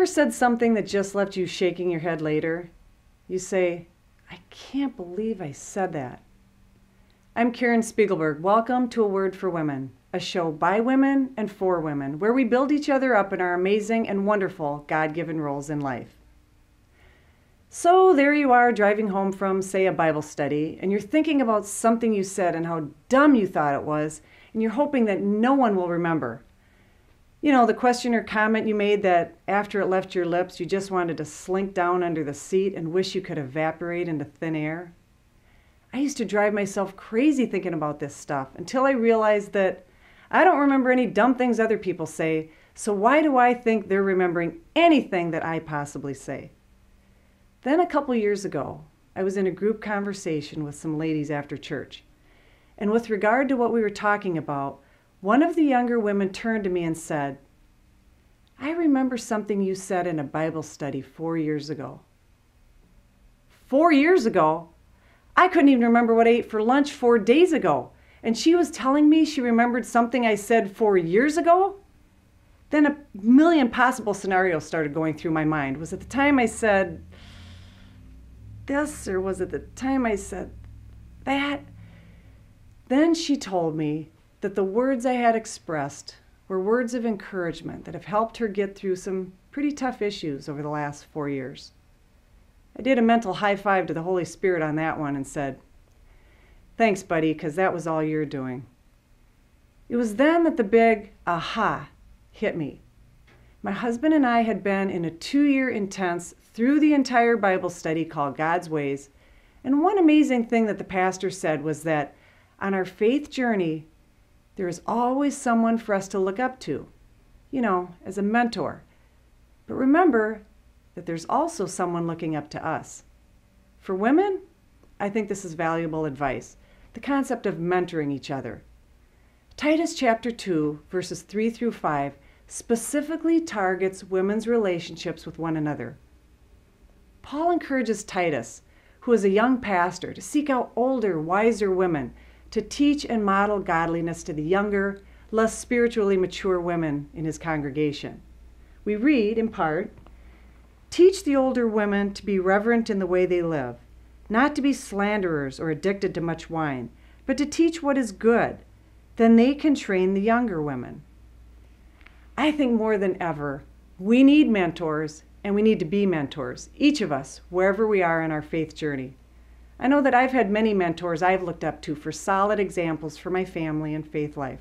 said something that just left you shaking your head later? You say, I can't believe I said that. I'm Karen Spiegelberg. Welcome to A Word for Women, a show by women and for women, where we build each other up in our amazing and wonderful God-given roles in life. So there you are driving home from, say, a Bible study, and you're thinking about something you said and how dumb you thought it was, and you're hoping that no one will remember. You know, the question or comment you made that after it left your lips, you just wanted to slink down under the seat and wish you could evaporate into thin air. I used to drive myself crazy thinking about this stuff until I realized that I don't remember any dumb things other people say, so why do I think they're remembering anything that I possibly say? Then a couple years ago, I was in a group conversation with some ladies after church. And with regard to what we were talking about, one of the younger women turned to me and said, I remember something you said in a Bible study 4 years ago. 4 years ago? I couldn't even remember what I ate for lunch 4 days ago. And she was telling me she remembered something I said 4 years ago? Then a million possible scenarios started going through my mind. Was it the time I said this, or was it the time I said that? Then she told me that the words I had expressed were words of encouragement that have helped her get through some pretty tough issues over the last 4 years. I did a mental high five to the Holy Spirit on that one and said, thanks, buddy, because that was all you're doing. It was then that the big aha hit me. My husband and I had been in a 2-year intense through the entire Bible study called God's Ways, and one amazing thing that the pastor said was that on our faith journey, there is always someone for us to look up to, you know, as a mentor. But remember that there's also someone looking up to us. For women, I think this is valuable advice, the concept of mentoring each other. Titus chapter 2, verses 3 through 5, specifically targets women's relationships with one another. Paul encourages Titus, who is a young pastor, to seek out older, wiser women to teach and model godliness to the younger, less spiritually mature women in his congregation. We read, in part, teach the older women to be reverent in the way they live, not to be slanderers or addicted to much wine, but to teach what is good. Then they can train the younger women. I think more than ever, we need mentors and we need to be mentors, each of us, wherever we are in our faith journey. I know that I've had many mentors I've looked up to for solid examples for my family and faith life.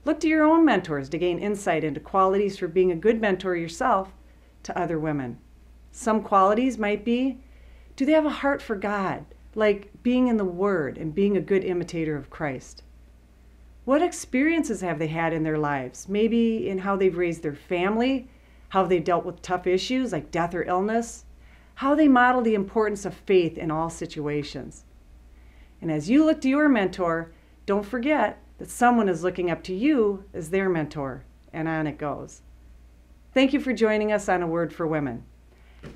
Look to your own mentors to gain insight into qualities for being a good mentor yourself to other women. Some qualities might be, do they have a heart for God, like being in the Word and being a good imitator of Christ? What experiences have they had in their lives? Maybe in how they've raised their family, how they dealt with tough issues like death or illness, how they model the importance of faith in all situations. And as you look to your mentor, don't forget that someone is looking up to you as their mentor, and on it goes. Thank you for joining us on A Word for Women.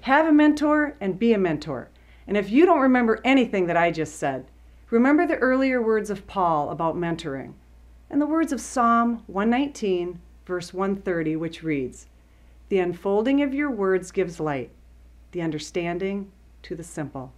Have a mentor and be a mentor. And if you don't remember anything that I just said, remember the earlier words of Paul about mentoring and the words of Psalm 119, verse 130, which reads, the unfolding of your words gives light, the understanding to the simple.